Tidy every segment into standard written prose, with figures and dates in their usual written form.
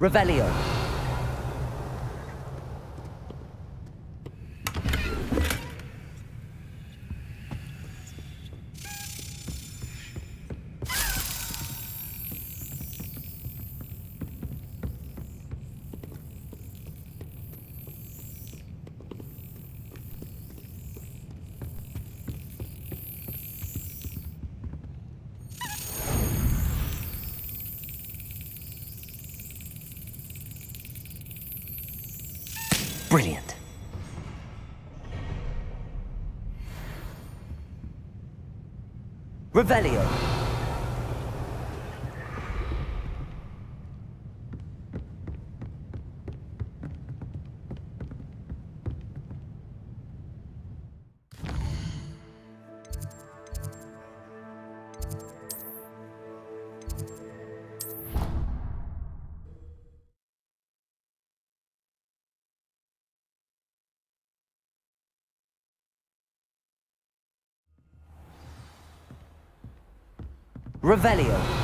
Revelio. Brilliant. Revelio. Revelio.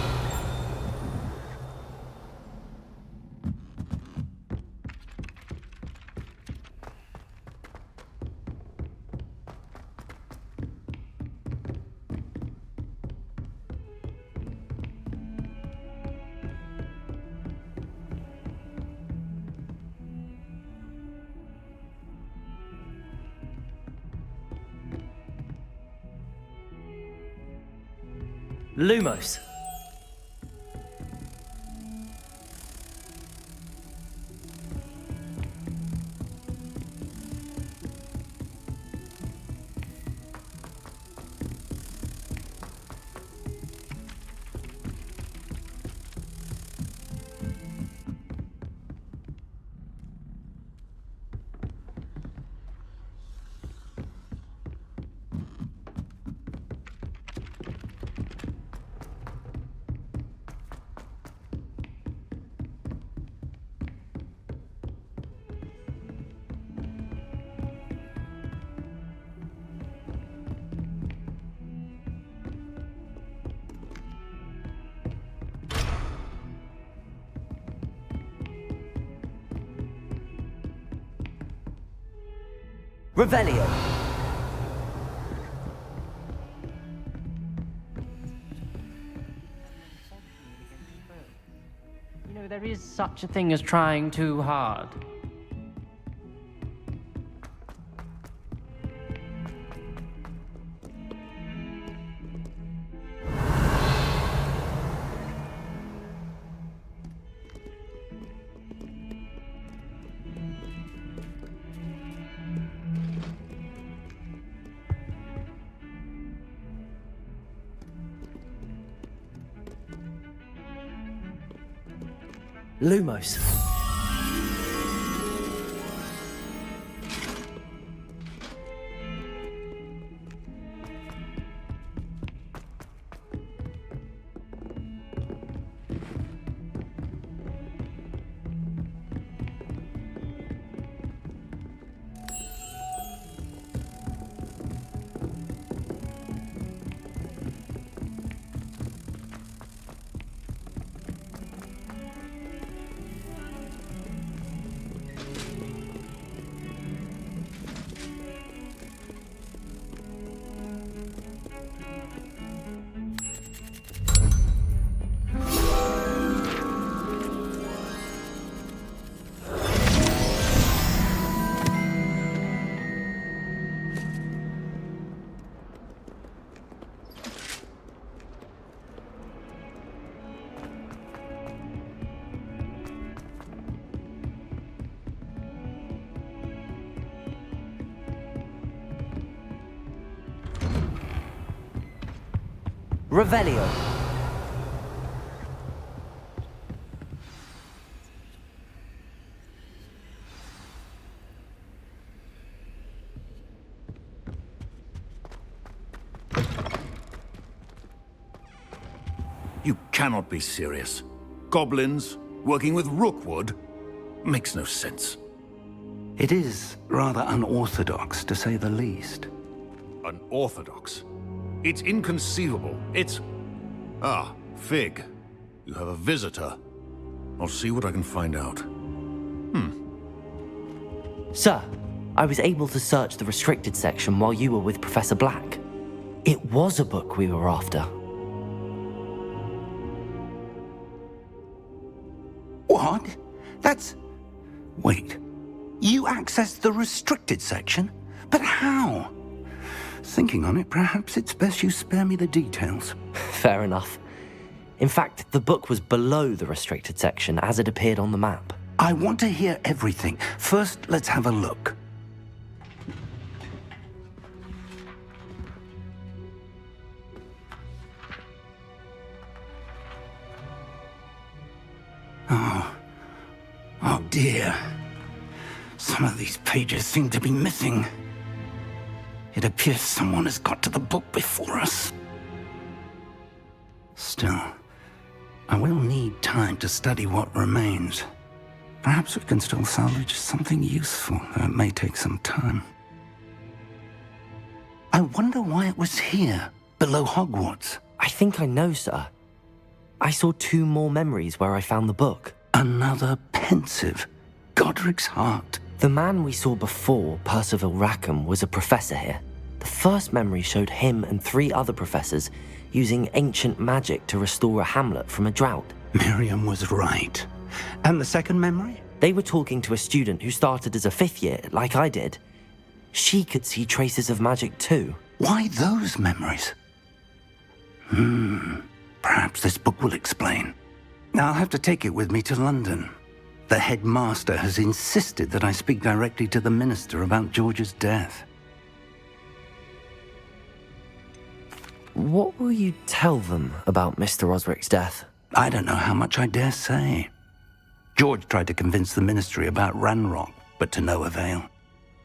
Lumos. Revelio. You know, there is such a thing as trying too hard. Lumos. Revelio. You cannot be serious. Goblins working with rookwood makes no sense. It is rather unorthodox, to say the least. Unorthodox? It's inconceivable. It's... Ah, Fig. You have a visitor. I'll see what I can find out. Sir, I was able to search the restricted section while you were with Professor Black. It was a book we were after. What? That's... Wait. You accessed the restricted section? But how? Thinking on it, perhaps it's best you spare me the details. Fair enough. In fact, the book was below the restricted section as it appeared on the map. I want to hear everything. First, let's have a look. Oh dear. Some of these pages seem to be missing. It appears someone has got to the book before us. Still, I will need time to study what remains. Perhaps we can still salvage something useful, though it may take some time. I wonder why it was here, below Hogwarts. I think I know, sir. I saw 2 more memories where I found the book. Another pensive. Godric's heart. The man we saw before, Percival Rackham, was a professor here. The first memory showed him and 3 other professors using ancient magic to restore a hamlet from a drought. Miriam was right. And the second memory? They were talking to a student who started as a 5th year, like I did. She could see traces of magic too. Why those memories? Perhaps this book will explain. I'll have to take it with me to London. The headmaster has insisted that I speak directly to the minister about George's death. What will you tell them about Mr. Osric's death? I don't know how much I dare say. George tried to convince the ministry about Ranrock, but to no avail.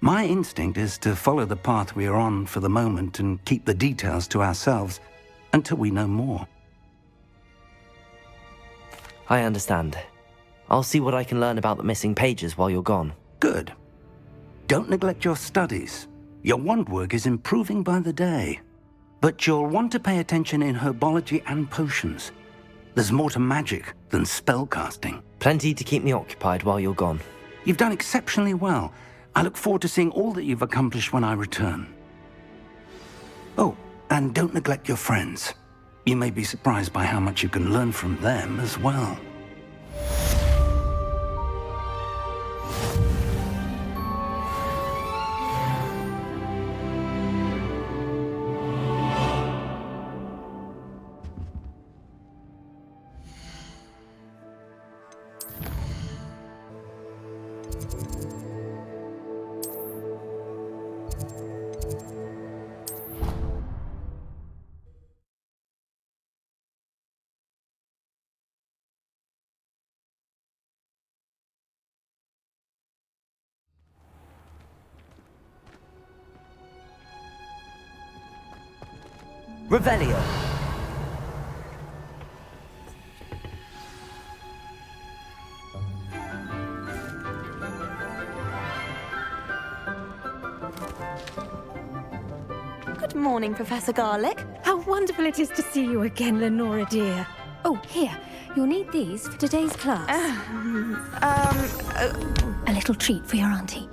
My instinct is to follow the path we are on for the moment and keep the details to ourselves until we know more. I understand. I'll see what I can learn about the missing pages while you're gone. Good. Don't neglect your studies. Your wand work is improving by the day. But you'll want to pay attention in herbology and potions. There's more to magic than spellcasting. Plenty to keep me occupied while you're gone. You've done exceptionally well. I look forward to seeing all that you've accomplished when I return. Oh, and don't neglect your friends. You may be surprised by how much you can learn from them as well. Revelio. Good morning, Professor Garlick. How wonderful it is to see you again, Lenora dear. Oh, here, you'll need these for today's class. A little treat for your auntie.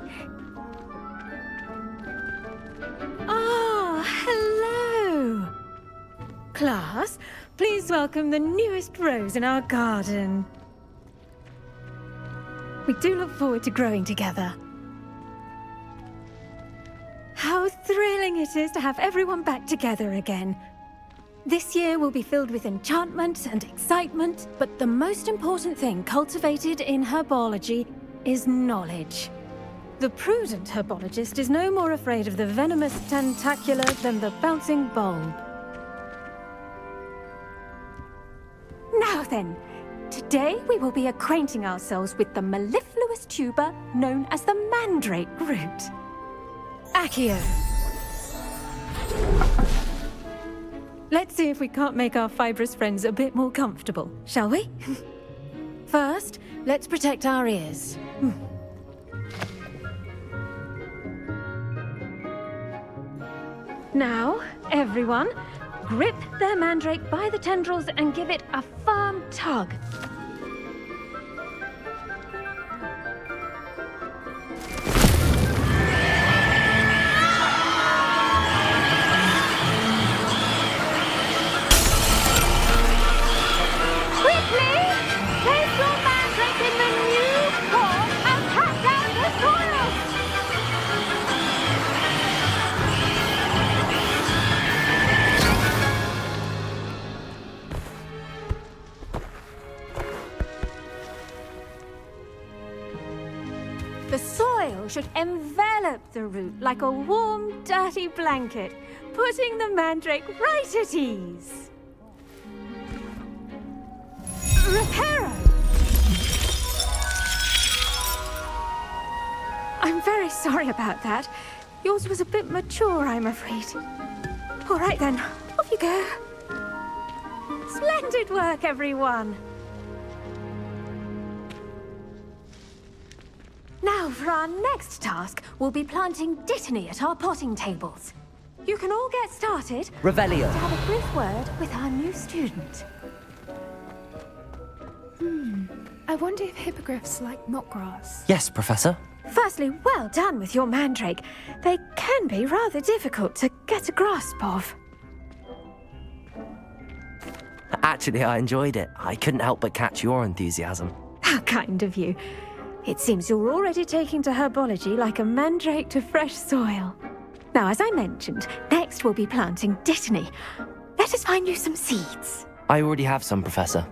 Ah, hello. Class, please welcome the newest rose in our garden. We do look forward to growing together. How thrilling it is to have everyone back together again. This year will be filled with enchantment and excitement, but the most important thing cultivated in herbology is knowledge. The prudent herbologist is no more afraid of the venomous tentacula than the bouncing bulb. Now then, today we will be acquainting ourselves with the mellifluous tuber known as the mandrake root. Accio. Let's see if we can't make our fibrous friends a bit more comfortable, shall we? First, let's protect our ears. Now, everyone, grip their mandrake by the tendrils and give it a firm tug. should envelop the root like a warm, dirty blanket, putting the mandrake right at ease. Reparo! I'm very sorry about that. Yours was a bit mature, I'm afraid. All right then, off you go. Splendid work, everyone. Now for our next task, we'll be planting dittany at our potting tables. You can all get started. Revelio. To have a brief word with our new student. I wonder if hippogriffs like knotgrass. Yes, Professor. Firstly, well done with your mandrake. They can be rather difficult to get a grasp of. Actually, I enjoyed it. I couldn't help but catch your enthusiasm. How kind of you. It seems you're already taking to herbology like a mandrake to fresh soil. Now, as I mentioned, next we'll be planting dittany. Let us find you some seeds. I already have some, Professor.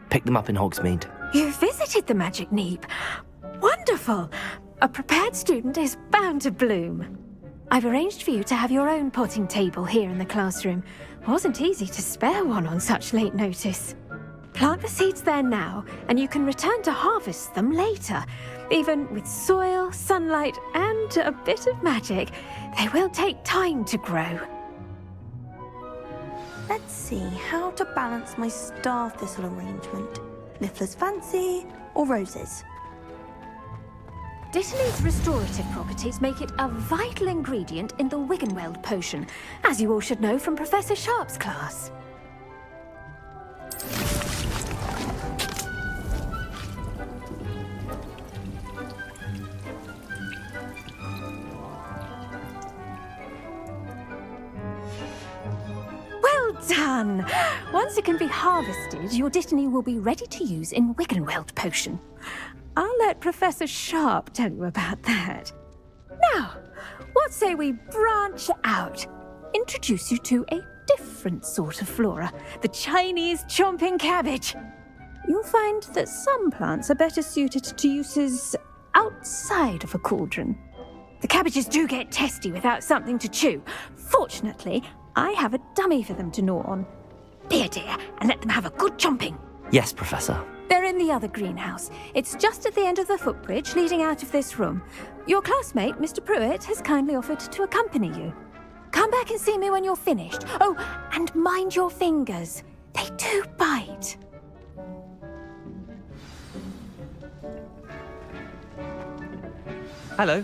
Picked them up in Hogsmeade. You visited the Magic Neep. Wonderful! A prepared student is bound to bloom. I've arranged for you to have your own potting table here in the classroom. Wasn't easy to spare one on such late notice. Plant the seeds there now, and you can return to harvest them later. Even with soil, sunlight, and a bit of magic, they will take time to grow. Let's see how to balance my star thistle arrangement. Niffler's fancy or roses? Dittany's restorative properties make it a vital ingredient in the Wiggenweld potion, as you all should know from Professor Sharp's class. Well done! Once it can be harvested, your dittany will be ready to use in Wiggenweld potion. I'll let Professor Sharp tell you about that. Now, what say we branch out? Introduce you to a different sort of flora, the Chinese chomping cabbage. You'll find that some plants are better suited to uses outside of a cauldron. The cabbages do get testy without something to chew. Fortunately, I have a dummy for them to gnaw on. Dear, and let them have a good chomping. Yes, Professor. They're in the other greenhouse. It's just at the end of the footbridge leading out of this room. Your classmate, Mr. Pruitt, has kindly offered to accompany you. Come back and see me when you're finished. Oh, and mind your fingers. They do bite. Hello.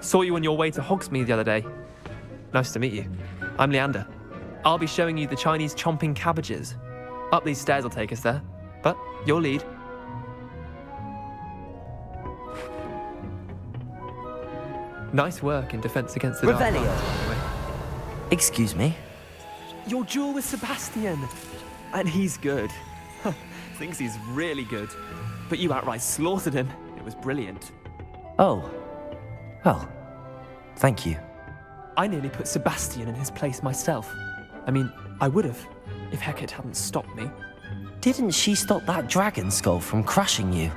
Saw you on your way to Hogsmeade the other day. Nice to meet you. I'm Leander. I'll be showing you the Chinese chomping cabbages. Up these stairs will take us there. But your lead. Nice work in defense against the dark Revelio. arts, by the way. Excuse me? Your duel with Sebastian. And he's good. Thinks he's really good. But you outright slaughtered him. It was brilliant. Oh. Well, thank you. I nearly put Sebastian in his place myself. I mean, I would have, if Hecate hadn't stopped me. Didn't she stop that dragon skull from crushing you?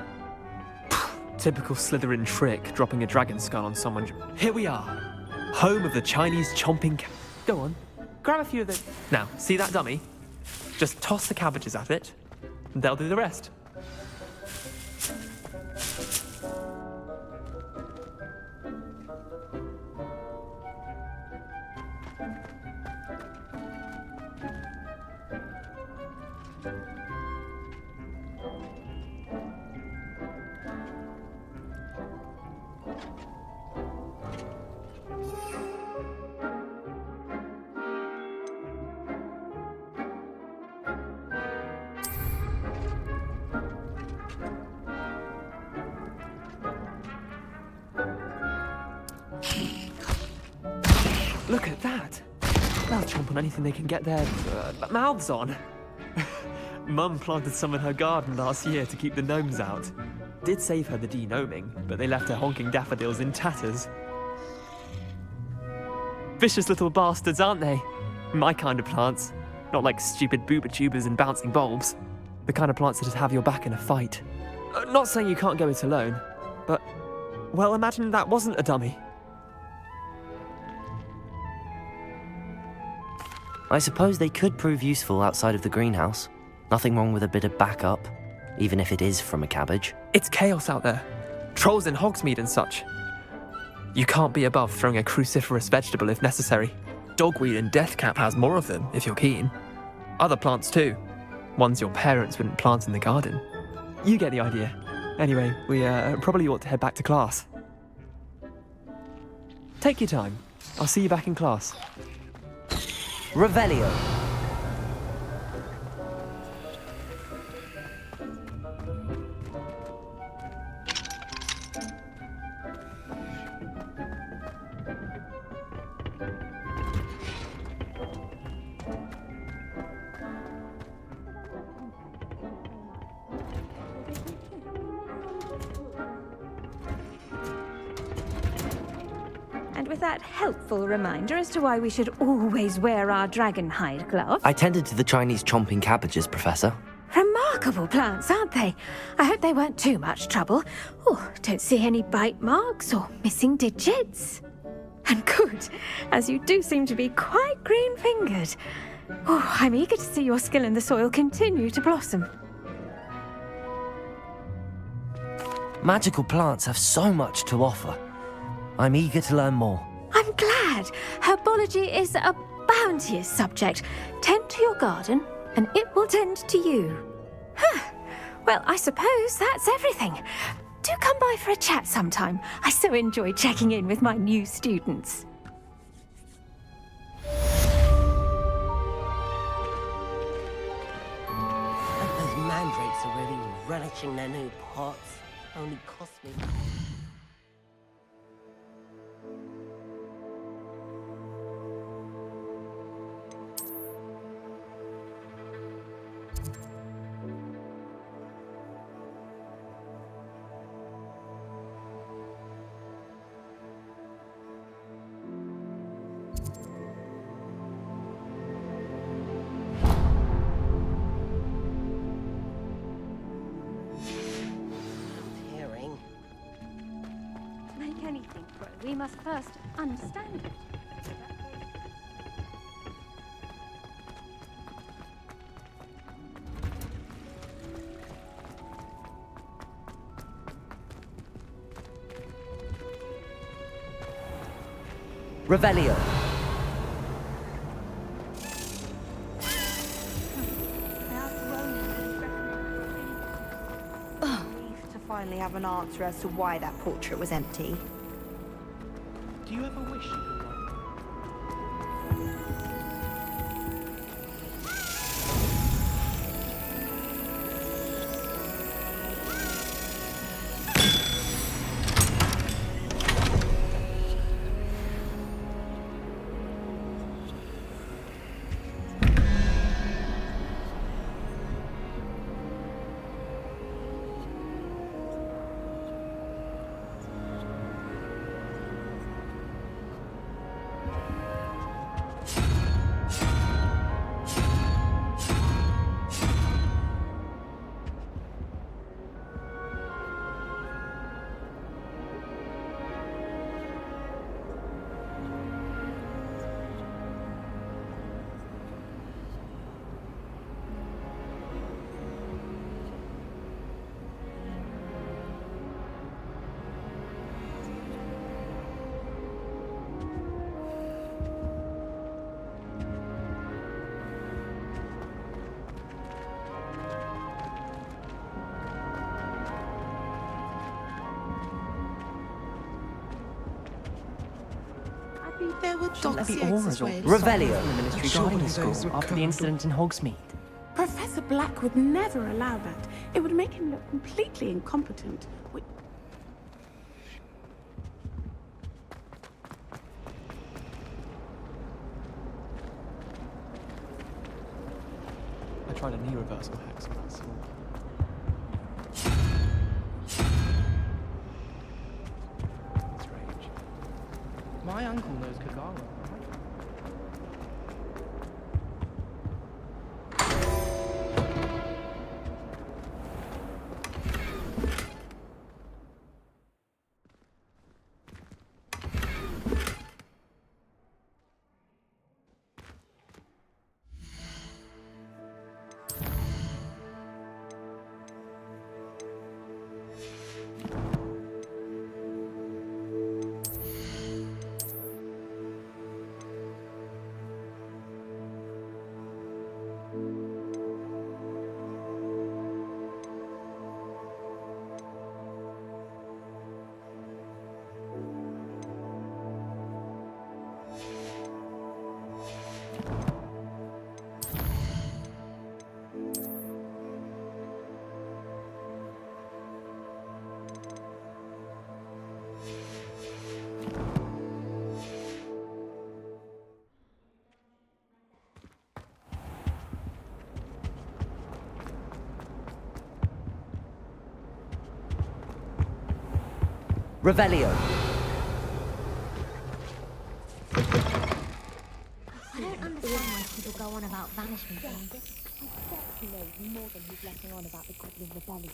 Typical Slytherin trick, dropping a dragon skull on someone. Here we are, home of the Chinese chomping Go on, grab a few of the... Now, see that dummy? Just toss the cabbages at it, and they'll do the rest. Look at that! They'll chomp on anything they can get their mouths on. Mum planted some in her garden last year to keep the gnomes out. Did save her the de-gnoming, but they left her honking daffodils in tatters. Vicious little bastards, aren't they? My kind of plants. Not like stupid booba tubers and bouncing bulbs. The kind of plants that just have your back in a fight. Not saying you can't go it alone, but Well, imagine that wasn't a dummy. I suppose they could prove useful outside of the greenhouse. Nothing wrong with a bit of backup, even if it is from a cabbage. It's chaos out there. Trolls in Hogsmeade and such. You can't be above throwing a cruciferous vegetable if necessary. Dogweed and deathcap has more of them, if you're keen. Other plants too. Ones your parents wouldn't plant in the garden. You get the idea. Anyway, we probably ought to head back to class. Take your time. I'll see you back in class. Revelio. And with that helpful reminder as to why we should always wear our dragon hide gloves. I tended to the Chinese chomping cabbages, Professor. Remarkable plants, aren't they? I hope they weren't too much trouble. Oh, don't see any bite marks or missing digits. And good, as you do seem to be quite green-fingered. Oh, I'm eager to see your skill in the soil continue to blossom. Magical plants have so much to offer. I'm eager to learn more. I'm glad. Herbology is a bounteous subject. Tend to your garden, and it will tend to you. Huh. Well, I suppose that's everything. Do come by for a chat sometime. I so enjoy checking in with my new students. Those mandrakes are really relishing their new pots. Only cost me... Like anything, Pro, we must first understand it. Revelio. To finally have an answer as to why that portrait was empty. Do you ever wish you could write? There were Shouldn't there be all results Revelio. from the Ministry Gardening School after the incident in Hogsmeade? Professor Black would never allow that. It would make him look completely incompetent. I tried a knee reversal hex on that sword. Strange. My uncle knows Kagara. Revelio. I don't understand why people go on about banishment things. He knows more than he's letting on about the Goblin Rebellion.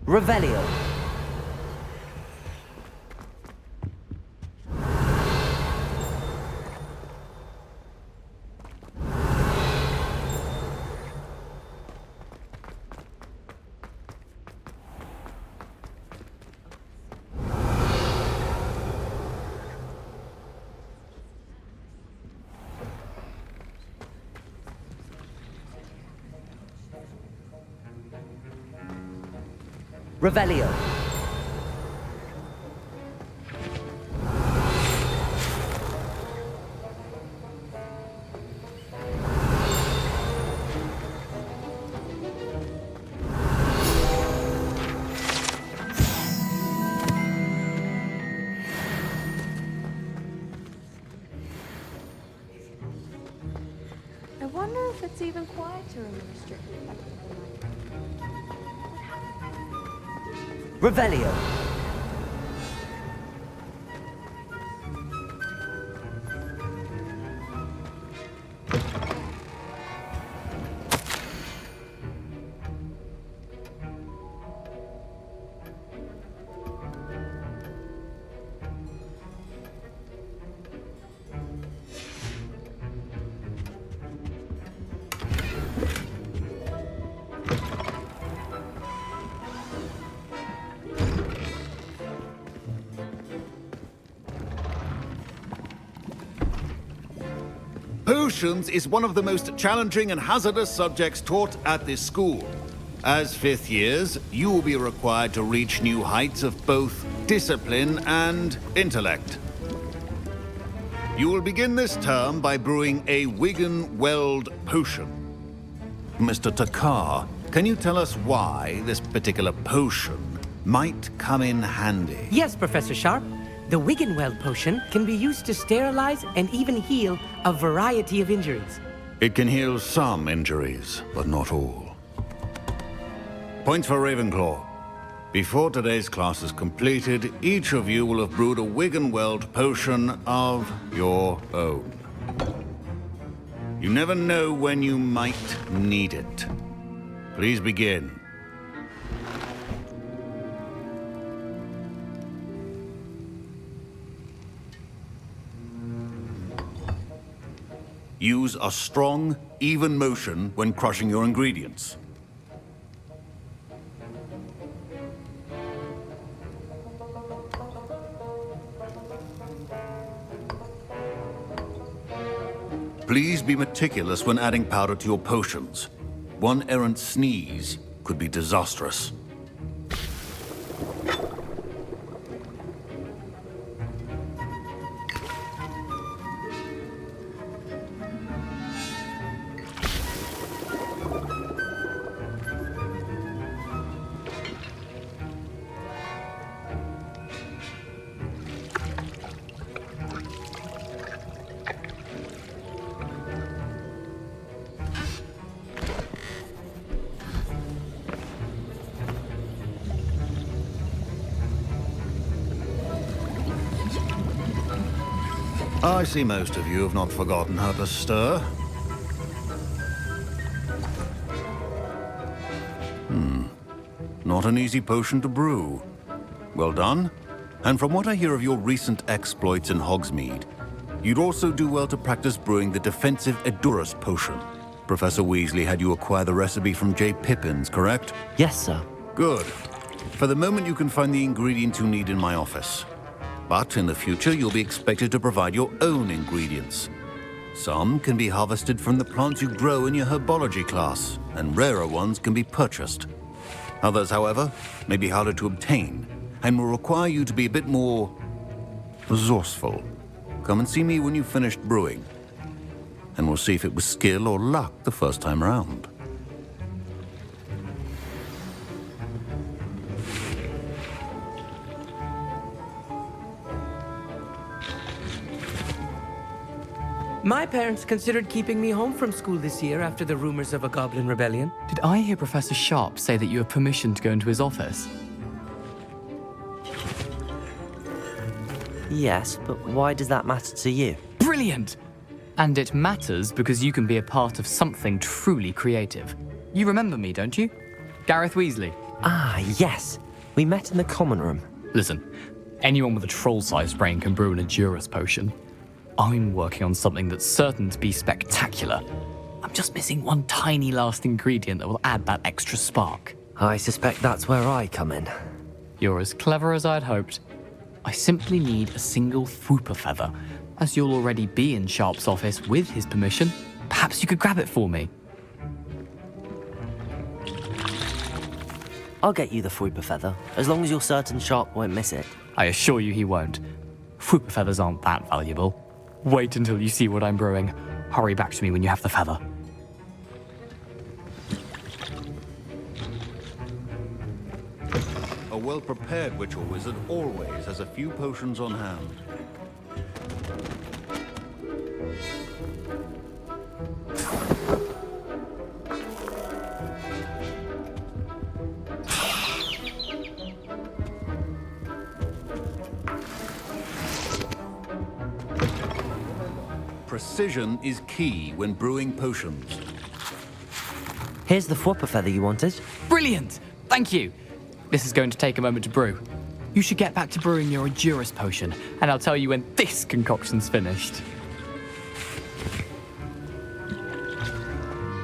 Revelio. Revelio. I wonder if it's even quieter in the restricted section of the night. Revelio. Potions is one of the most challenging and hazardous subjects taught at this school. As fifth years, you will be required to reach new heights of both discipline and intellect. You will begin this term by brewing a Wigan-Weld potion. Mr. Takar, can you tell us why this particular potion might come in handy? Yes, Professor Sharp. The Wigan-Weld potion can be used to sterilize and even heal a variety of injuries. It can heal some injuries, but not all. Points for Ravenclaw. Before today's class is completed, each of you will have brewed a Wigan-Weld potion of your own. You never know when you might need it. Please begin. Use a strong, even motion when crushing your ingredients. Please be meticulous when adding powder to your potions. One errant sneeze could be disastrous. I see most of you have not forgotten how to stir. Not an easy potion to brew. Well done. And from what I hear of your recent exploits in Hogsmeade, you'd also do well to practice brewing the defensive Edurus potion. Professor Weasley had you acquire the recipe from J. Pippins, correct? Yes, sir. Good. For the moment, you can find the ingredients you need in my office. But in the future, you'll be expected to provide your own ingredients. Some can be harvested from the plants you grow in your herbology class, and rarer ones can be purchased. Others, however, may be harder to obtain, and will require you to be a bit more resourceful. Come and see me when you've finished brewing, and we'll see if it was skill or luck the first time round. My parents considered keeping me home from school this year after the rumors of a goblin rebellion. Did I hear Professor Sharp say that you have permission to go into his office? Yes, but why does that matter to you? Brilliant! And it matters because you can be a part of something truly creative. You remember me, don't you? Gareth Weasley. Ah, yes. We met in the common room. Listen, anyone with a troll-sized brain can brew an Edurus potion. I'm working on something that's certain to be spectacular. I'm just missing one tiny last ingredient that will add that extra spark. I suspect that's where I come in. You're as clever as I'd hoped. I simply need a single Fwooper feather. As you'll already be in Sharp's office with his permission, perhaps you could grab it for me. I'll get you the Fwooper feather, as long as you're certain Sharp won't miss it. I assure you he won't. Fwooper feathers aren't that valuable. Wait until you see what I'm brewing. Hurry back to me when you have the feather. A well-prepared witch or wizard always has a few potions on hand. Precision is key when brewing potions. Here's the Fwooper feather you wanted. Brilliant! Thank you. This is going to take a moment to brew. You should get back to brewing your Edurus potion, and I'll tell you when this concoction's finished.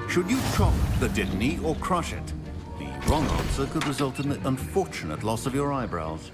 Should you chop the Didney or crush it? The wrong answer could result in the unfortunate loss of your eyebrows.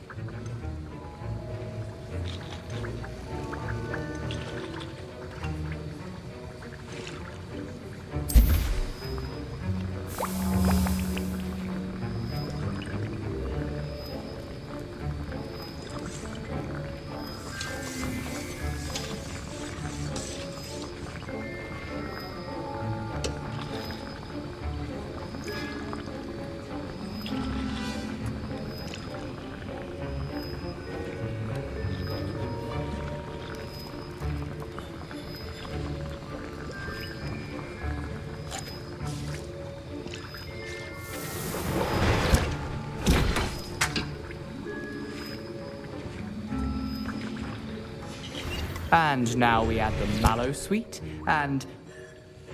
And now we add the mallow sweet, and...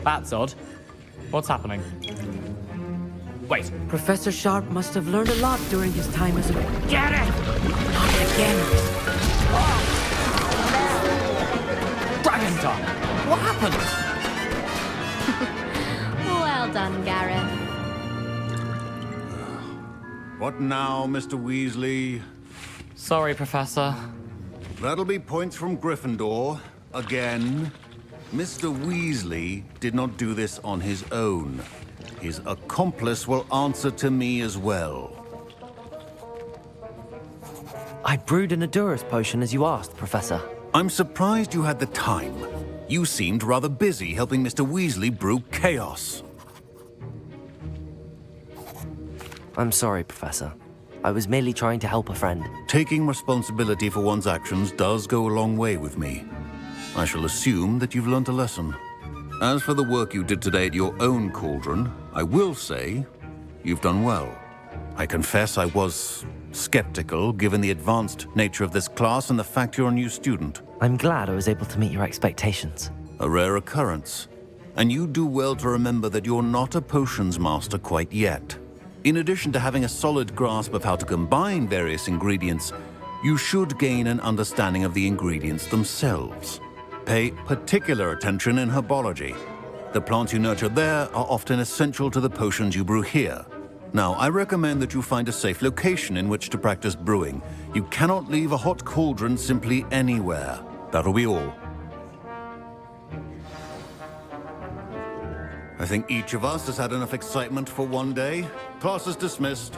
That's odd. What's happening? Wait. Professor Sharp must have learned a lot during his time as a... Get it! Not again! Dragon Tongue! What happened? Well done, Gareth. What now, Mr. Weasley? Sorry, Professor. That'll be points from Gryffindor. Again. Mr. Weasley did not do this on his own. His accomplice will answer to me as well. I brewed an Edurus potion as you asked, Professor. I'm surprised you had the time. You seemed rather busy helping Mr. Weasley brew chaos. I'm sorry, Professor. I was merely trying to help a friend. Taking responsibility for one's actions does go a long way with me. I shall assume that you've learnt a lesson. As for the work you did today at your own cauldron, I will say you've done well. I confess I was skeptical given the advanced nature of this class and the fact you're a new student. I'm glad I was able to meet your expectations. A rare occurrence. And you do well to remember that you're not a potions master quite yet. In addition to having a solid grasp of how to combine various ingredients, you should gain an understanding of the ingredients themselves. Pay particular attention in herbology. The plants you nurture there are often essential to the potions you brew here. Now, I recommend that you find a safe location in which to practice brewing. You cannot leave a hot cauldron simply anywhere. That'll be all. I think each of us has had enough excitement for one day. Class is dismissed.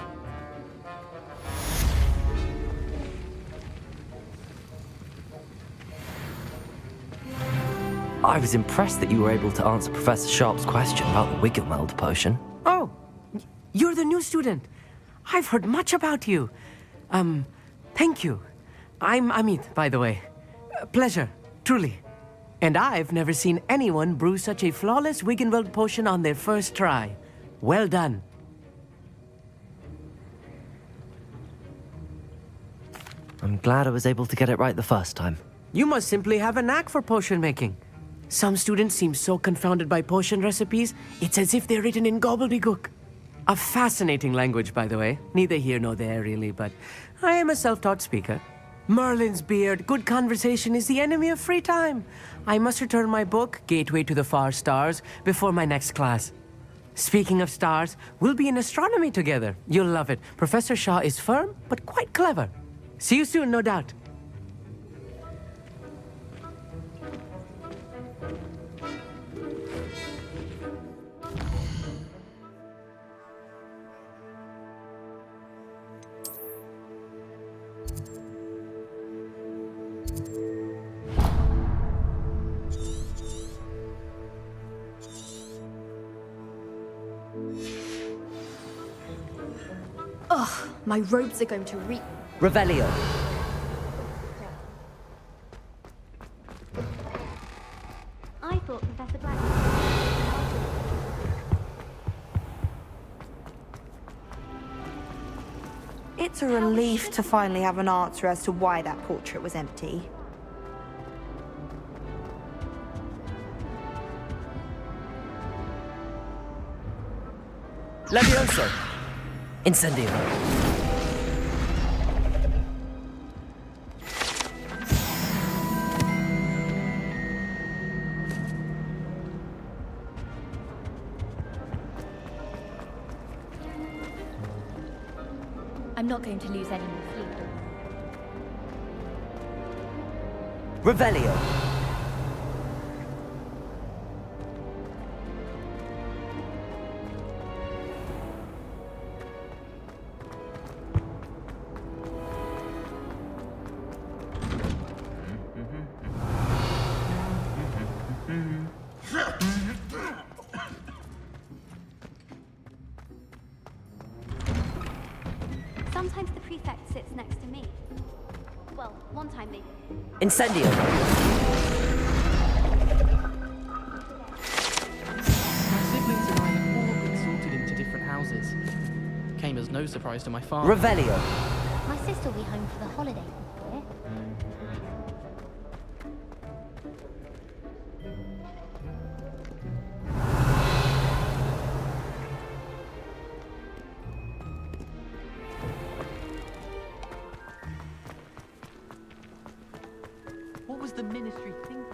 I was impressed that you were able to answer Professor Sharp's question about the Wiggenweld potion. Oh, you're the new student. I've heard much about you. Thank you. I'm Amit, by the way. Pleasure, truly. And I've never seen anyone brew such a flawless Wiggenweld potion on their first try. Well done. I'm glad I was able to get it right the first time. You must simply have a knack for potion making. Some students seem so confounded by potion recipes, it's as if they're written in gobbledygook. A fascinating language, by the way. Neither here nor there, really, but I am a self-taught speaker. Merlin's beard, good conversation is the enemy of free time. I must return my book, Gateway to the Far Stars, before my next class. Speaking of stars, we'll be in astronomy together. You'll love it. Professor Shah is firm, but quite clever. See you soon, no doubt. Ugh, my robes are going to Revelio. I thought Professor Black... It's a relief to finally have an answer as to why that portrait was empty. Levioso. Incendio. I'm not going to lose any more sleep. Revelio. Sometimes the prefect sits next to me. Well, one time they... Incendio. My siblings and I have all been sorted into different houses. Came as no surprise to my father. Revelio. My sister will be home for the holiday this year. What was the ministry thinking?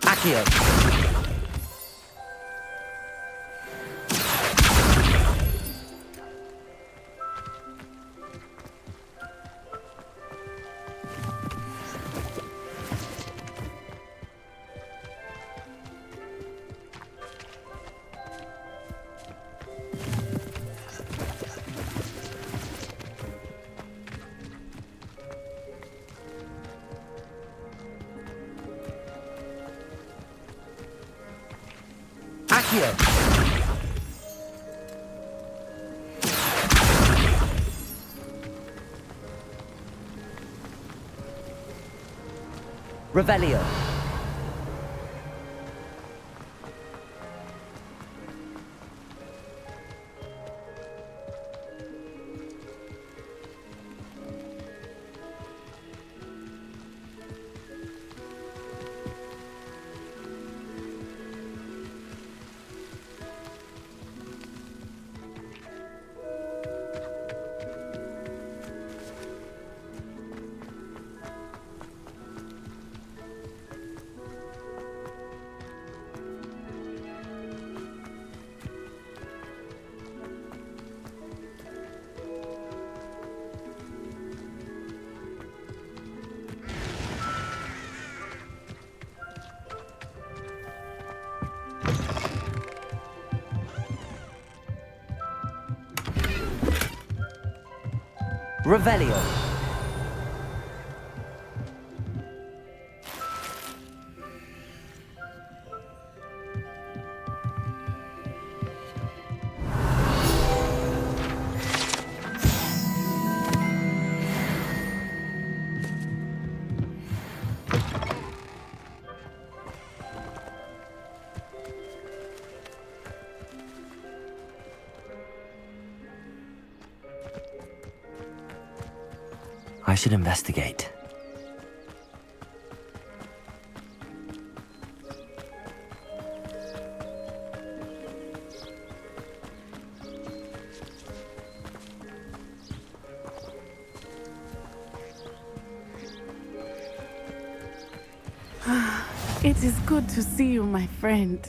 Accio. Accio. Revelio. Revelio. I should investigate. It is good to see you, my friend.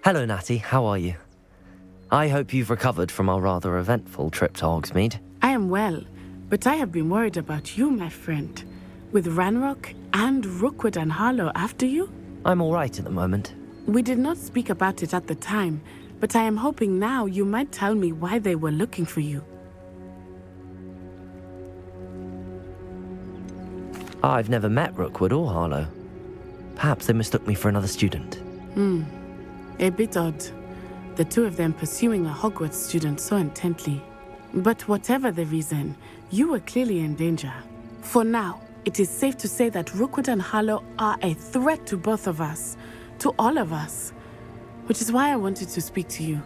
Hello, Natty. How are you? I hope you've recovered from our rather eventful trip to Hogsmeade. I am well, but I have been worried about you, my friend. With Ranrock and Rookwood and Harlow after you? I'm all right at the moment. We did not speak about it at the time, but I am hoping now you might tell me why they were looking for you. I've never met Rookwood or Harlow. Perhaps they mistook me for another student. A bit odd. The two of them pursuing a Hogwarts student so intently. But whatever the reason, you were clearly in danger. For now, it is safe to say that Rookwood and Harlow are a threat to both of us, to all of us. Which is why I wanted to speak to you.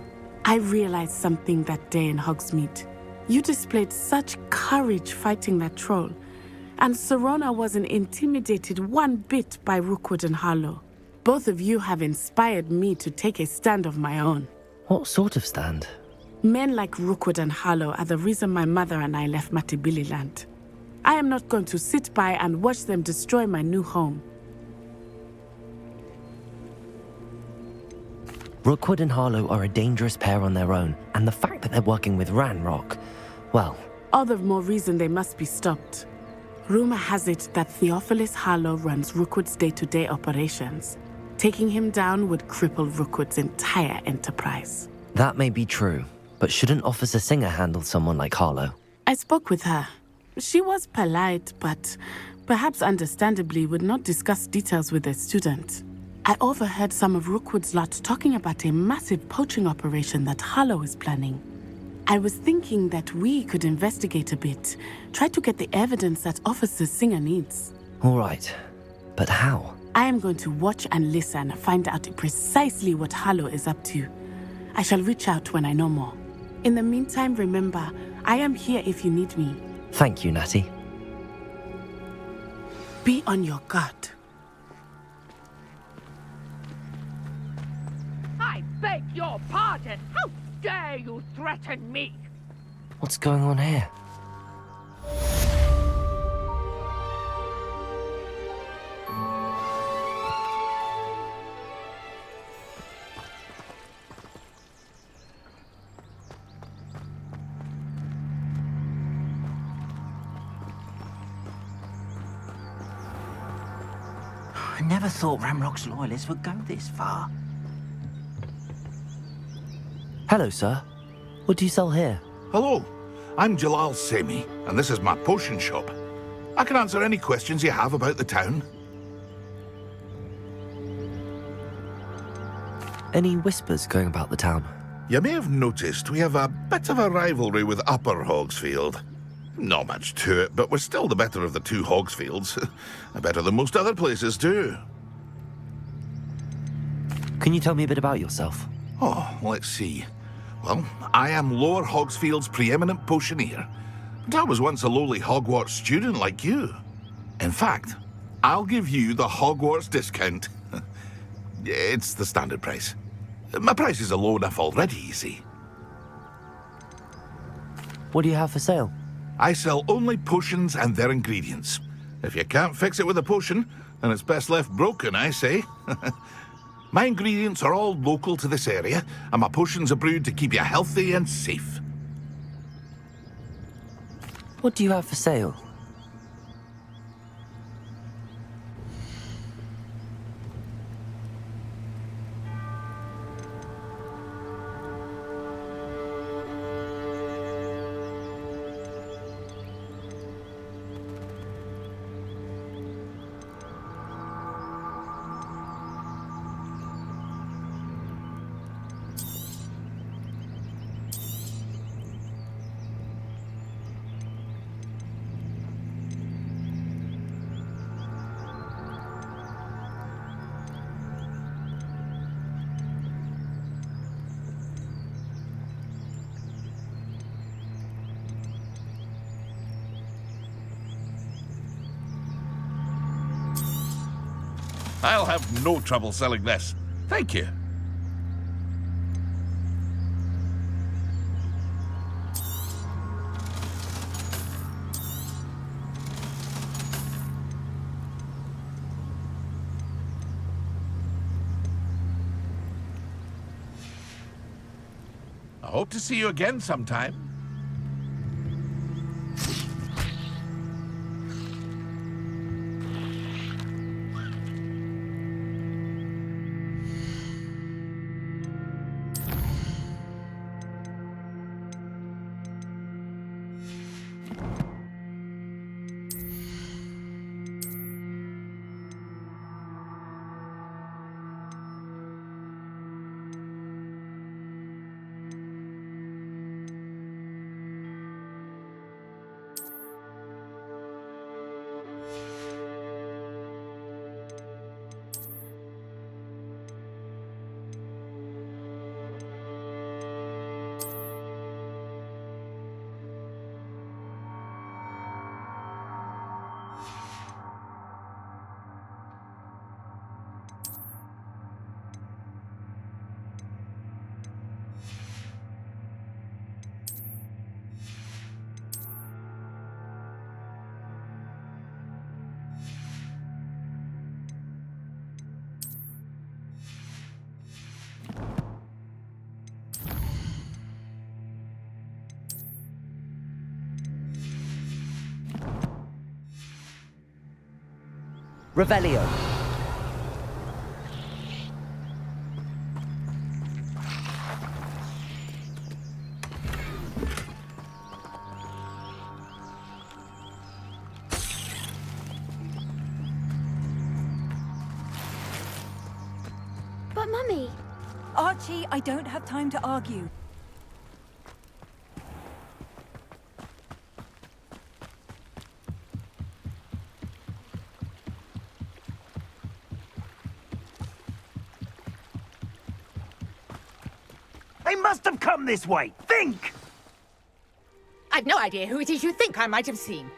I realized something that day in Hogsmeade. You displayed such courage fighting that troll, and Serona wasn't intimidated one bit by Rookwood and Harlow. Both of you have inspired me to take a stand of my own. What sort of stand? Men like Rookwood and Harlow are the reason my mother and I left Matabeleland. I am not going to sit by and watch them destroy my new home. Rookwood and Harlow are a dangerous pair on their own, and the fact that they're working with Ranrock, well... All the more reason they must be stopped. Rumor has it that Theophilus Harlow runs Rookwood's day-to-day operations. Taking him down would cripple Rookwood's entire enterprise. That may be true, but shouldn't Officer Singer handle someone like Harlow? I spoke with her. She was polite, but perhaps understandably would not discuss details with a student. I overheard some of Rookwood's lot talking about a massive poaching operation that Harlow is planning. I was thinking that we could investigate a bit, try to get the evidence that Officer Singer needs. All right, but how? I am going to watch and listen, find out precisely what Harlow is up to. I shall reach out when I know more. In the meantime, remember, I am here if you need me. Thank you, Natty. Be on your guard. I beg your pardon. How dare you threaten me? What's going on here? I never thought Ramrock's loyalists would go this far. Hello, sir. What do you sell here? Hello, I'm Jalal Semi, and this is my potion shop. I can answer any questions you have about the town. Any whispers going about the town? You may have noticed we have a bit of a rivalry with Upper Hogsfield. Not much to it, but we're still the better of the two Hogsfields. Better than most other places, too. Can you tell me a bit about yourself? Oh, let's see. Well, I am Lower Hogsfield's preeminent potioneer. But I was once a lowly Hogwarts student like you. In fact, I'll give you the Hogwarts discount. It's the standard price. My prices are low enough already, you see. What do you have for sale? I sell only potions and their ingredients. If you can't fix it with a potion, then it's best left broken, I say. My ingredients are all local to this area, and my potions are brewed to keep you healthy and safe. What do you have for sale? I'll have no trouble selling this. Thank you. I hope to see you again sometime. Revelio. But Mummy... Archie, I don't have time to argue. They must have come this way. Think! I've no idea who it is you think I might have seen.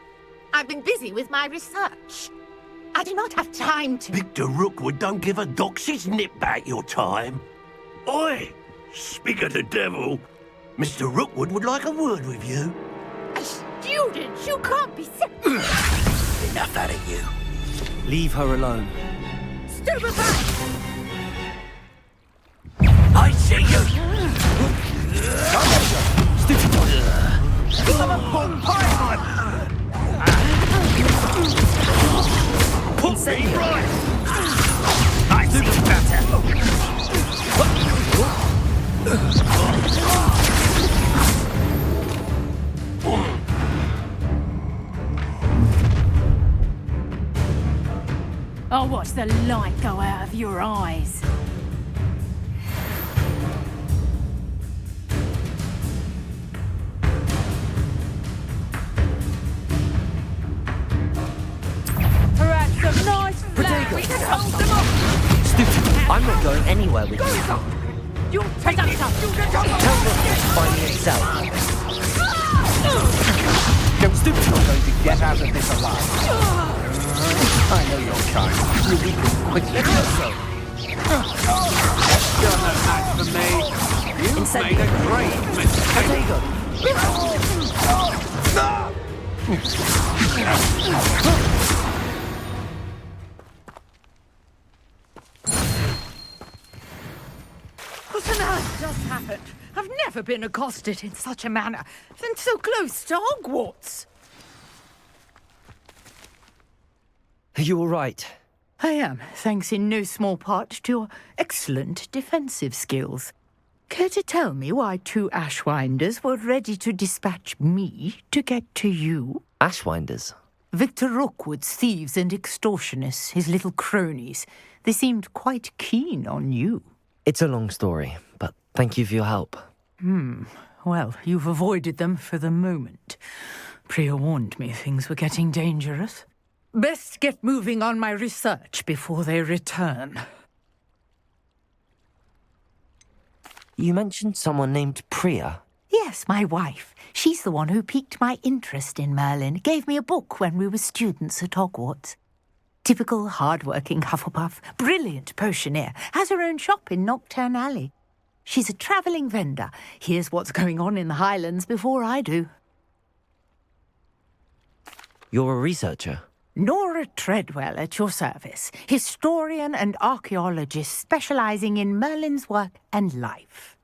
I've been busy with my research. I do not have time to... Victor Rookwood don't give a doxy's nip back your time. Oi! Speak of the devil. Mr. Rookwood would like a word with you. A student? You can't be... Enough out of you. Leave her alone. Stupefy! I see you! I'm a bomb python! Put me right! I see you better! I'll watch the light go out of your eyes. I'm not going anywhere with you. You take it up! Tell Rookwood to find me himself. Stupid's not going to get out of this alive. I know your kind. You'll be quickly so. You're no match for me. You've made a great mistake. What on earth just happened? I've never been accosted in such a manner, and so close to Hogwarts. Are you all right? I am, thanks in no small part to your excellent defensive skills. Care to tell me why two Ashwinders were ready to dispatch me to get to you? Ashwinders? Victor Rookwood's thieves and extortionists, his little cronies. They seemed quite keen on you. It's a long story, but thank you for your help. Well, you've avoided them for the moment. Priya warned me things were getting dangerous. Best get moving on my research before they return. You mentioned someone named Priya. Yes, my wife. She's the one who piqued my interest in Merlin. Gave me a book when we were students at Hogwarts. Typical hard-working Hufflepuff, brilliant potioneer, has her own shop in Nocturne Alley. She's a travelling vendor. Here's what's going on in the Highlands before I do. You're a researcher? Nora Treadwell at your service, historian and archaeologist specialising in Merlin's work and life.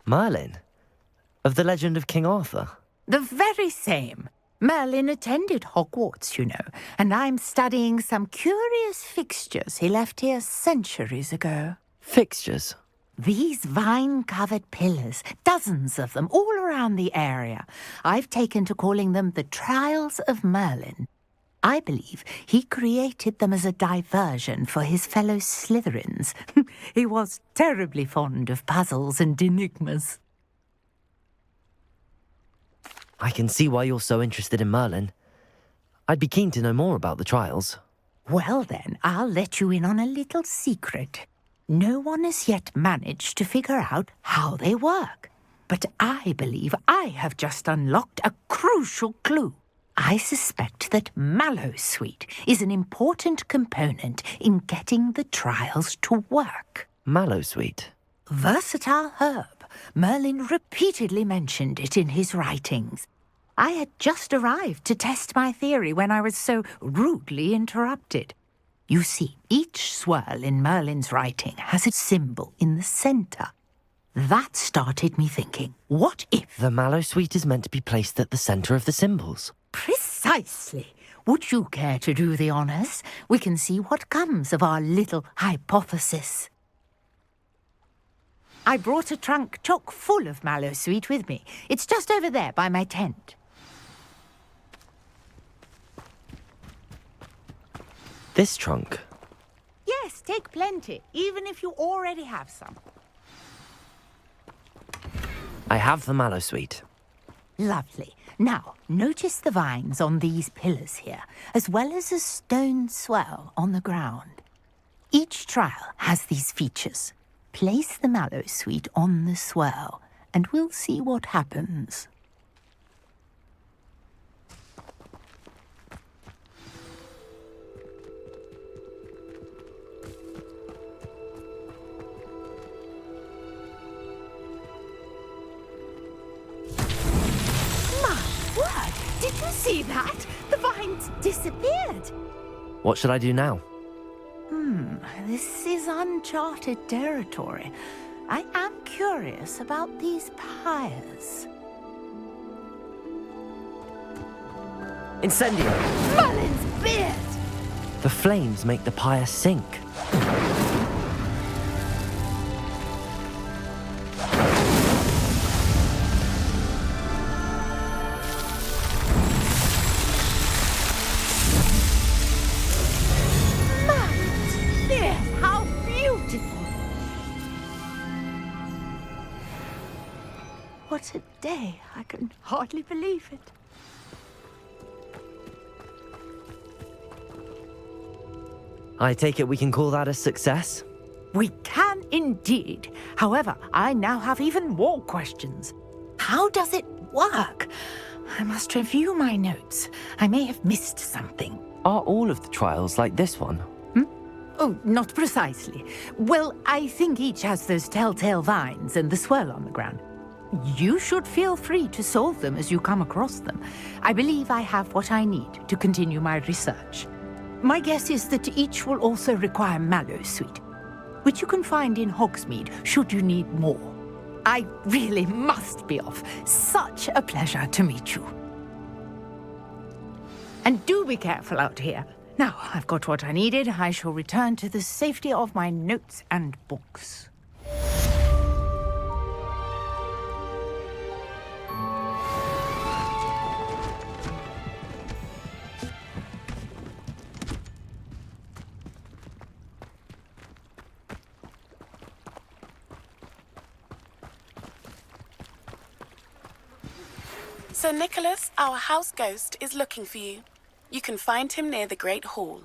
Merlin? Of the legend of King Arthur? The very same. Merlin attended Hogwarts, you know, and I'm studying some curious fixtures he left here centuries ago. Fixtures? These vine-covered pillars, dozens of them, all around the area. I've taken to calling them the Trials of Merlin. I believe he created them as a diversion for his fellow Slytherins. He was terribly fond of puzzles and enigmas. I can see why you're so interested in Merlin. I'd be keen to know more about the trials. Well then, I'll let you in on a little secret. No one has yet managed to figure out how they work. But I believe I have just unlocked a crucial clue. I suspect that mallowsweet is an important component in getting the trials to work. Mallowsweet? Versatile herb. Merlin repeatedly mentioned it in his writings. I had just arrived to test my theory when I was so rudely interrupted. You see, each swirl in Merlin's writing has a symbol in the centre. That started me thinking, what if... The mallowsweet is meant to be placed at the centre of the symbols. Precisely. Would you care to do the honours? We can see what comes of our little hypothesis. I brought a trunk chock full of mallowsweet with me. It's just over there by my tent. This trunk? Yes, take plenty, even if you already have some. I have the mallowsweet. Lovely. Now, notice the vines on these pillars here, as well as a stone swell on the ground. Each trial has these features. Place the mallowsweet on the swirl, and we'll see what happens. Did you see that? The vines disappeared. What should I do now? This is uncharted territory. I am curious about these pyres. Incendio! Merlin's beard! The flames make the pyre sink. What a day. I can hardly believe it. I take it we can call that a success? We can indeed. However, I now have even more questions. How does it work? I must review my notes. I may have missed something. Are all of the trials like this one? Oh, not precisely. Well, I think each has those telltale vines and the swirl on the ground. You should feel free to solve them as you come across them. I believe I have what I need to continue my research. My guess is that each will also require mallowsweet, which you can find in Hogsmeade should you need more. I really must be off. Such a pleasure to meet you. And do be careful out here. Now, I've got what I needed. I shall return to the safety of my notes and books. Sir Nicholas, our house ghost, is looking for you. You can find him near the Great Hall.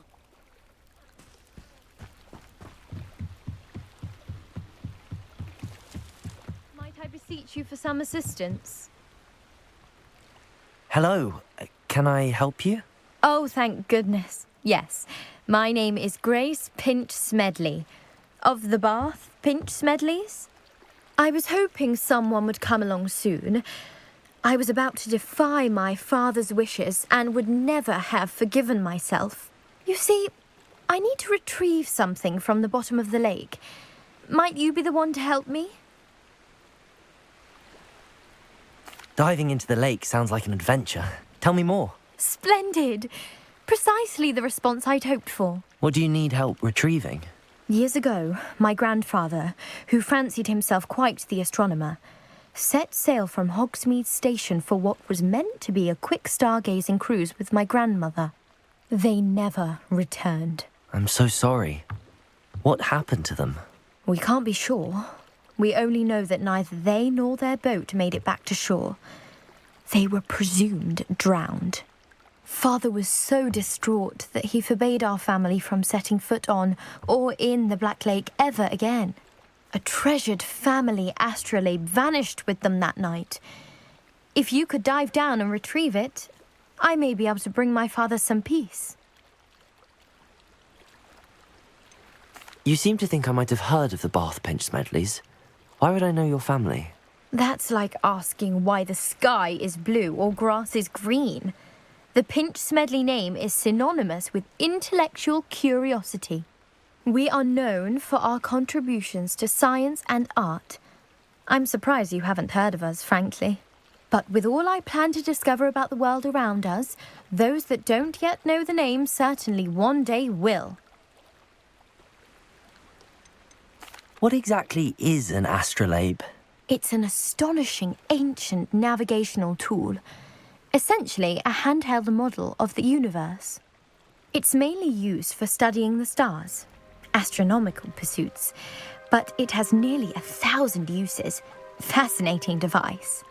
Might I beseech you for some assistance? Hello. Can can I help you? Oh, thank goodness. Yes. My name is Grace Pinch Smedley. Of the Bath Pinch Smedleys? I was hoping someone would come along soon. I was about to defy my father's wishes and would never have forgiven myself. You see, I need to retrieve something from the bottom of the lake. Might you be the one to help me? Diving into the lake sounds like an adventure. Tell me more. Splendid! Precisely the response I'd hoped for. What do you need help retrieving? Years ago, my grandfather, who fancied himself quite the astronomer, set sail from Hogsmeade Station for what was meant to be a quick stargazing cruise with my grandmother. They never returned. I'm so sorry. What happened to them? We can't be sure. We only know that neither they nor their boat made it back to shore. They were presumed drowned. Father was so distraught that he forbade our family from setting foot on or in the Black Lake ever again. A treasured family astrolabe vanished with them that night. If you could dive down and retrieve it, I may be able to bring my father some peace. You seem to think I might have heard of the Bath Pinch Smedleys. Why would I know your family? That's like asking why the sky is blue or grass is green. The Pinch Smedley name is synonymous with intellectual curiosity. We are known for our contributions to science and art. I'm surprised you haven't heard of us, frankly. But with all I plan to discover about the world around us, those that don't yet know the name certainly one day will. What exactly is an astrolabe? It's an astonishing ancient navigational tool. Essentially, a handheld model of the universe. It's mainly used for studying the stars, astronomical pursuits, but it has nearly 1,000 uses. Fascinating device.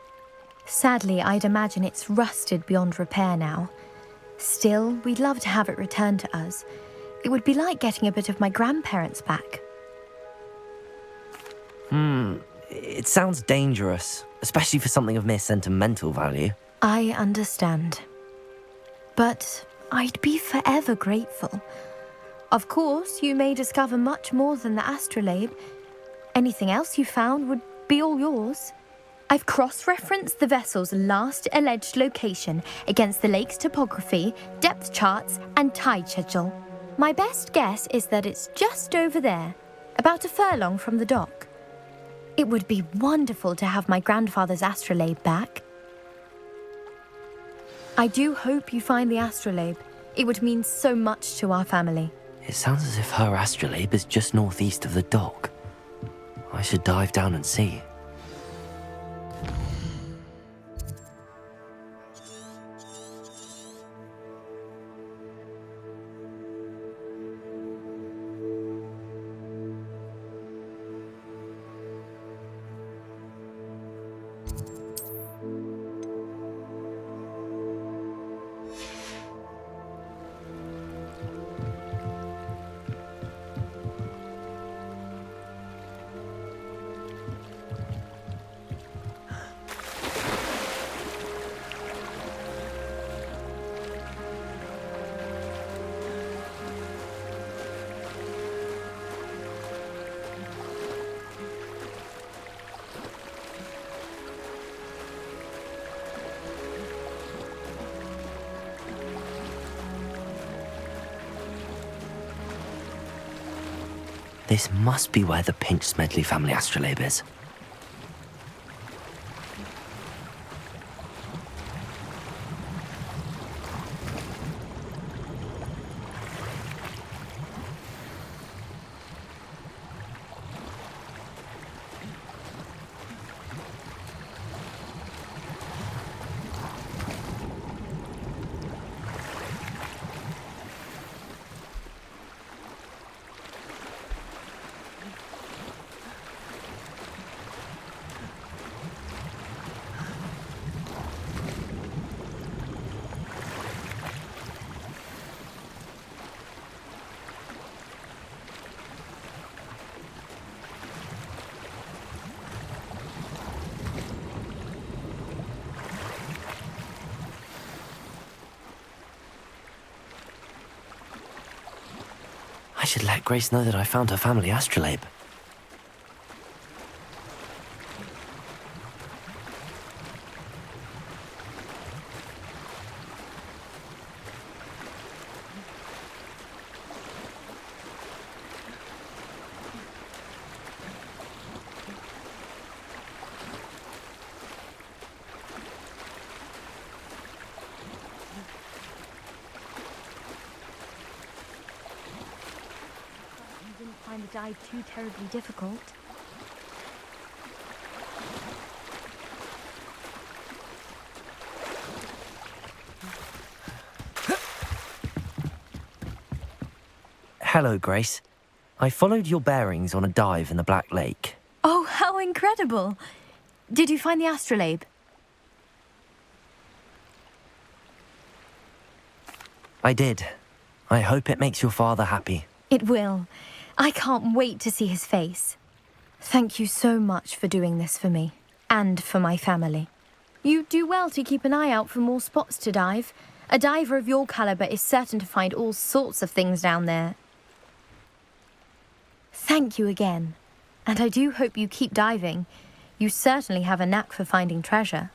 Sadly, I'd imagine it's rusted beyond repair now. Still, we'd love to have it returned to us. It would be like getting a bit of my grandparents back. It sounds dangerous, especially for something of mere sentimental value. I understand. But I'd be forever grateful. Of course, you may discover much more than the astrolabe. Anything else you found would be all yours. I've cross-referenced the vessel's last alleged location against the lake's topography, depth charts, and tide schedule. My best guess is that it's just over there, about a furlong from the dock. It would be wonderful to have my grandfather's astrolabe back. I do hope you find the astrolabe. It would mean so much to our family. It sounds as if her astrolabe is just northeast of the dock. I should dive down and see. This must be where the Pinch Smedley family astrolabe is. I should let Grace know that I found her family astrolabe. Find the dive too terribly difficult. Hello, Grace. I followed your bearings on a dive in the Black Lake. Oh, how incredible! Did you find the astrolabe? I did. I hope it makes your father happy. It will. I can't wait to see his face. Thank you so much for doing this for me, and for my family. You do well to keep an eye out for more spots to dive. A diver of your caliber is certain to find all sorts of things down there. Thank you again. And I do hope you keep diving. You certainly have a knack for finding treasure.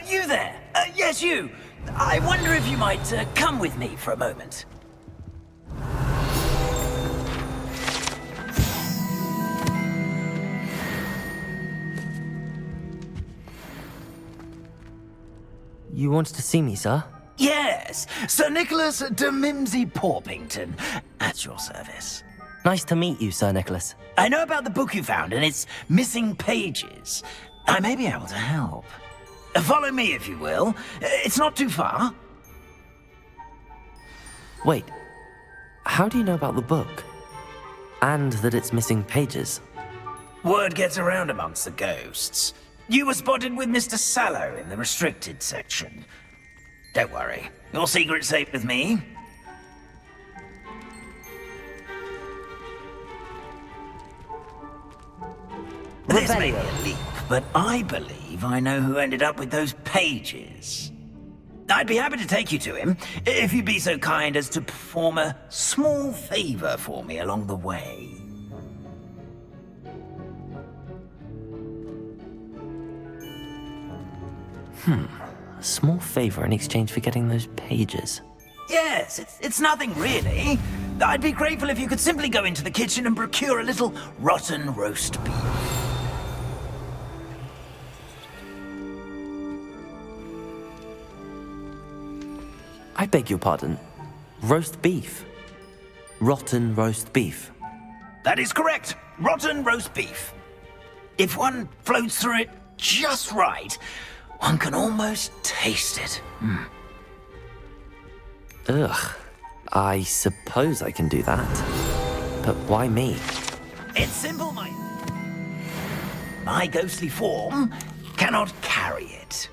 You there? Yes, you. I wonder if you might come with me for a moment. You wanted to see me, sir? Yes, Sir Nicholas de Mimsy Porpington, at your service. Nice to meet you, Sir Nicholas. I know about the book you found and its missing pages. I may be able to help. Follow me, if you will. It's not too far. Wait, how do you know about the book? And that it's missing pages? Word gets around amongst the ghosts. You were spotted with Mr. Sallow in the restricted section. Don't worry, your secret's safe with me. This may be a leap, but I believe I know who ended up with those pages. I'd be happy to take you to him, if you'd be so kind as to perform a small favor for me along the way. A small favor in exchange for getting those pages. Yes, it's nothing really. I'd be grateful if you could simply go into the kitchen and procure a little rotten roast beef. I beg your pardon. Roast beef. Rotten roast beef. That is correct. Rotten roast beef. If one floats through it just right, one can almost taste it. Ugh. I suppose I can do that. But why me? It's simple, my ghostly form cannot carry it.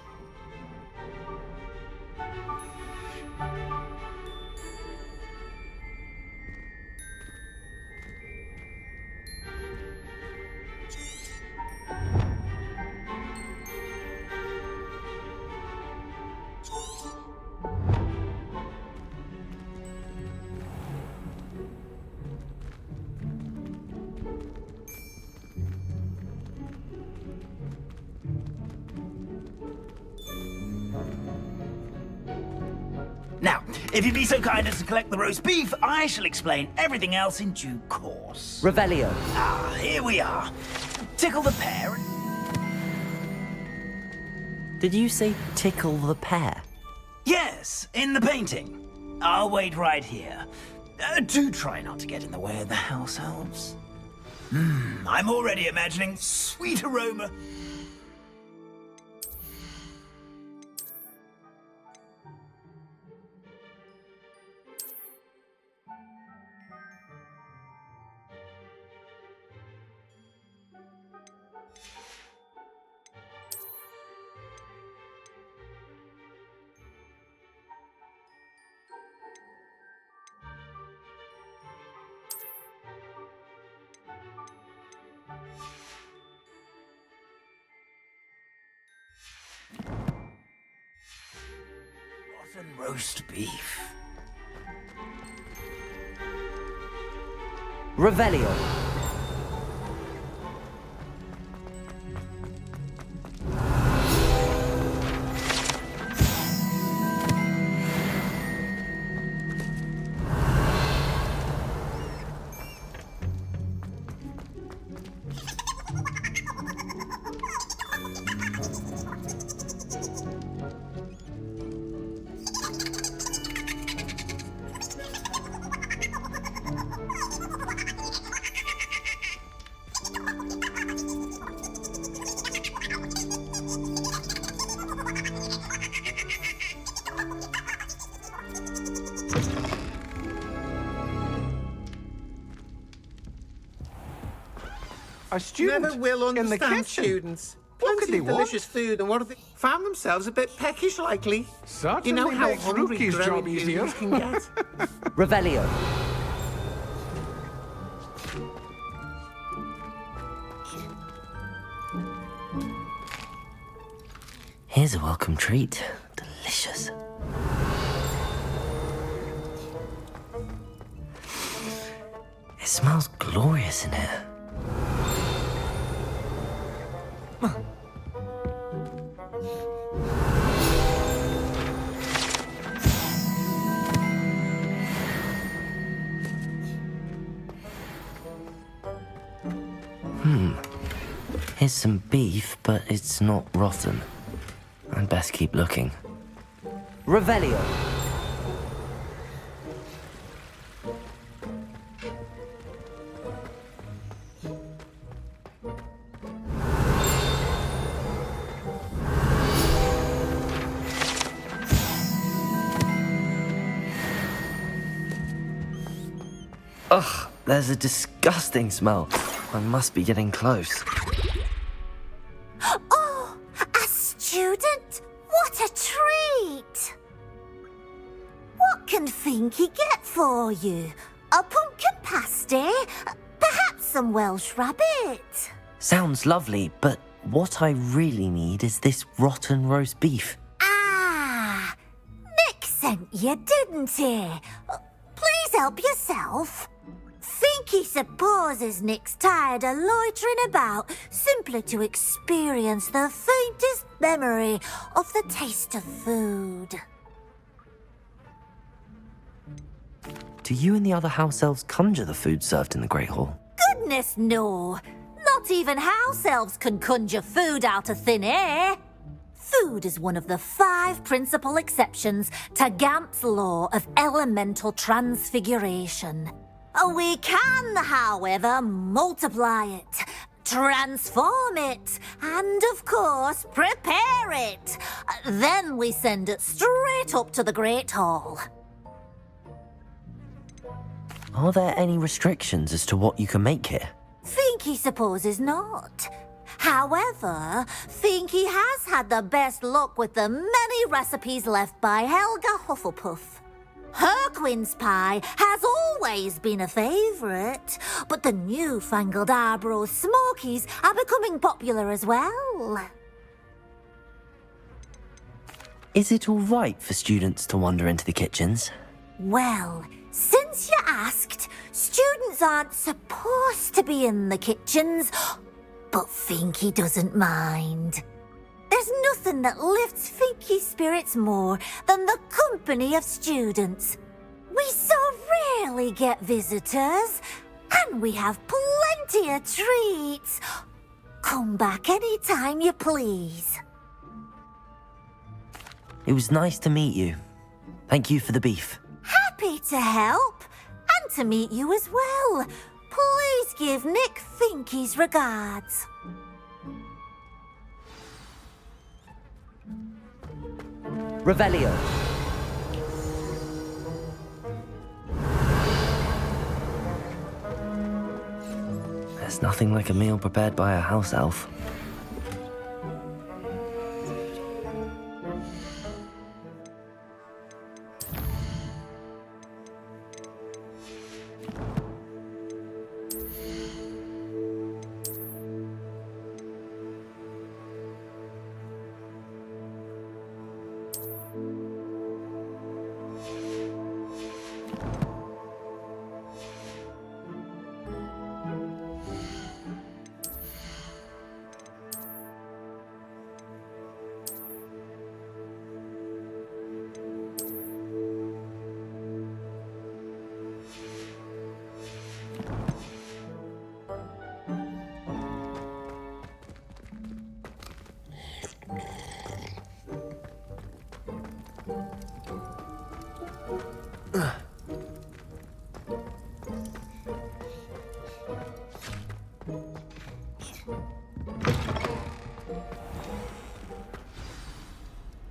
Now, if you'd be so kind as to collect the roast beef, I shall explain everything else in due course. Revelio. Ah, here we are. Tickle the pear and... Did you say tickle the pear? Yes, in the painting. I'll wait right here. Do try not to get in the way of the house elves. I'm already imagining sweet aroma. Roast beef. Revelio. A student never will in the understand kitchen. students. What could Plenty they of want? delicious food, and what have they found themselves a bit peckish, likely. Certainly you know how makes hungry Rookie's growing job easier. humans can get. Revelio. Here's a welcome treat. Delicious. It smells glorious in here. Here's some beef, but it's not rotten. I'd best keep looking. Revelio. Ugh, there's a disgusting smell. I must be getting close. Oh, a student? What a treat! What can Finky get for you? A pumpkin pasty? Perhaps some Welsh rabbit? Sounds lovely, but what I really need is this rotten roast beef. Ah, sent you, didn't he? Please help yourself. Think he supposes Nick's tired of loitering about simply to experience the faintest memory of the taste of food. Do you and the other house elves conjure the food served in the Great Hall? Goodness, no. Not even house elves can conjure food out of thin air. Food is one of the 5 principal exceptions to Gamp's law of elemental transfiguration. We can, however, multiply it, transform it, and of course, prepare it. Then we send it straight up to the Great Hall. Are there any restrictions as to what you can make here? Finky supposes not. However, Finky has had the best luck with the many recipes left by Helga Hufflepuff. Her quince pie has always been a favourite, but the newfangled Arbroath Smokies are becoming popular as well. Is it all right for students to wander into the kitchens? Well, since you asked, students aren't supposed to be in the kitchens, but Finky doesn't mind. There's nothing that lifts Finky's spirits more than the company of students. We so rarely get visitors, and we have plenty of treats. Come back any time you please. It was nice to meet you. Thank you for the beef. Happy to help, and to meet you as well. Please give Nick Finky's regards. Revelio. There's nothing like a meal prepared by a house elf.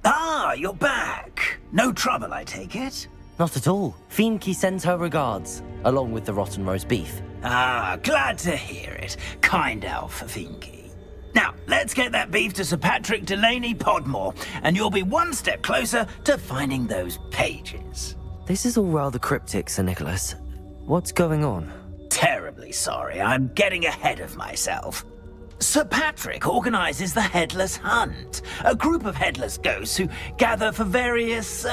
Ah, you're back. No trouble, I take it? Not at all. Finky sends her regards, along with the rotten roast beef. Ah, glad to hear it. Kind elf, Finky. Now, let's get that beef to Sir Patrick Delaney Podmore, and you'll be one step closer to finding those pages. This is all rather cryptic, Sir Nicholas. What's going on? Terribly sorry, I'm getting ahead of myself. Sir Patrick organizes the Headless Hunt, a group of headless ghosts who gather for various,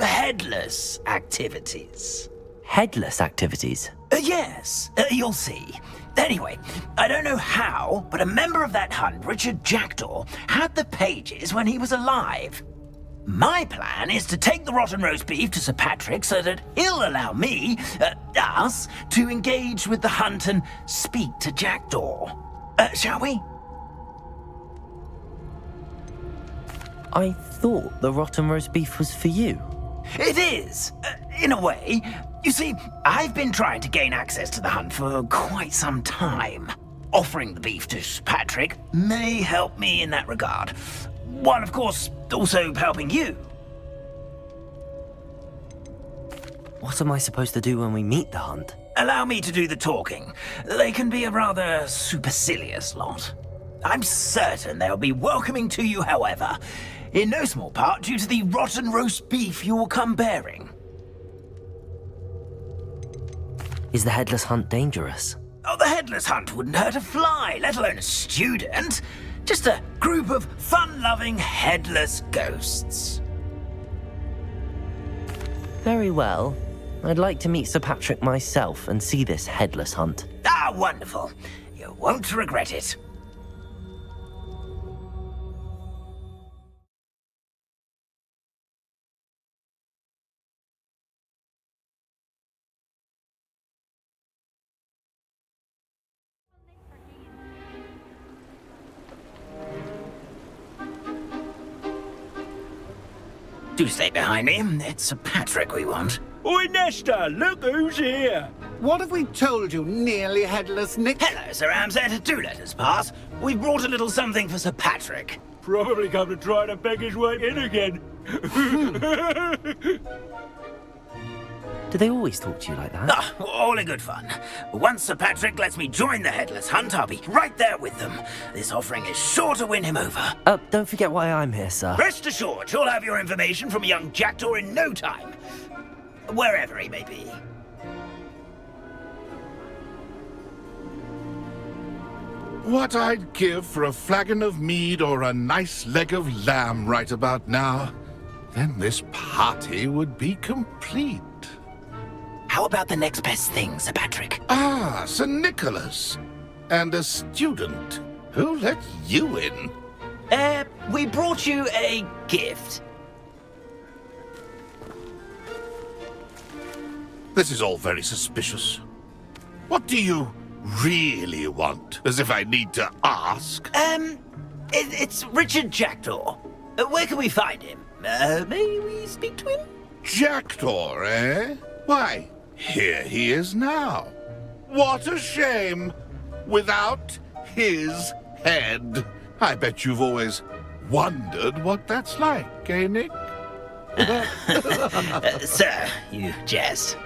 headless activities. Headless activities? Yes, you'll see. Anyway, I don't know how, but a member of that hunt, Richard Jackdaw, had the pages when he was alive. My plan is to take the rotten roast beef to Sir Patrick so that he'll allow me, us, to engage with the hunt and speak to Jackdaw. Shall we? I thought the rotten roast beef was for you. It is, in a way. You see, I've been trying to gain access to the hunt for quite some time. Offering the beef to Sir Patrick may help me in that regard. While, of course, also helping you. What am I supposed to do when we meet the hunt? Allow me to do the talking. They can be a rather supercilious lot. I'm certain they'll be welcoming to you, however, in no small part due to the rotten roast beef you will come bearing. Is the Headless Hunt dangerous? Oh, the Headless Hunt wouldn't hurt a fly, let alone a student. Just a group of fun-loving headless ghosts. Very well. I'd like to meet Sir Patrick myself and see this headless hunt. Ah, wonderful. You won't regret it. Do stay behind me. It's Sir Patrick we want. Oi, Nesta, look who's here. What have we told you, nearly headless Nick? Hello, Sir Ramsay. Do let us pass. We've brought a little something for Sir Patrick. Probably come to try to beg his way in again. Do they always talk to you like that? Ah, all in good fun. Once Sir Patrick lets me join the Headless Hunt, I'll be right there with them. This offering is sure to win him over. Don't forget why I'm here, sir. Rest assured, you'll have your information from a young jackdaw in no time. Wherever he may be. What I'd give for a flagon of mead or a nice leg of lamb right about now. Then this party would be complete. How about the next best thing, Sir Patrick? Ah, Sir Nicholas. And a student. Who let you in? We brought you a gift. This is all very suspicious. What do you really want? As if I need to ask. It's Richard Jackdaw. Where can we find him? May we speak to him? Jackdaw, eh? Why, here he is now. What a shame. Without his head. I bet you've always wondered what that's like, eh, Nick? Sir, you jest.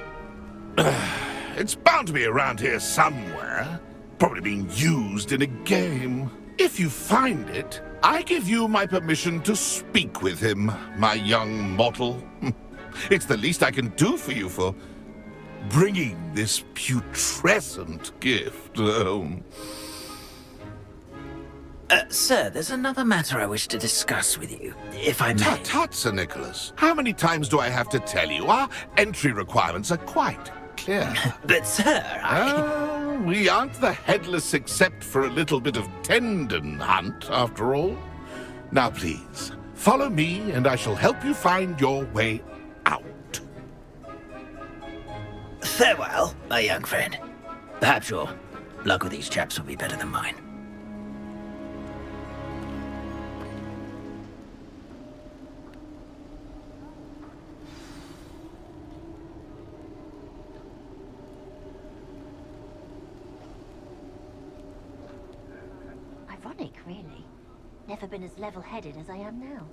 It's bound to be around here somewhere. Probably being used in a game. If you find it, I give you my permission to speak with him, my young mortal. It's the least I can do for you for bringing this putrescent gift home. Sir, there's another matter I wish to discuss with you, if I may. Tut, tut, Sir Nicholas. How many times do I have to tell you? Our entry requirements are quite clear. But, sir, we aren't the headless except for a little bit of tendon hunt, after all. Now, please, follow me, and I shall help you find your way out. Farewell, my young friend. Perhaps your luck with these chaps will be better than mine. Ironic, really. Never been as level-headed as I am now.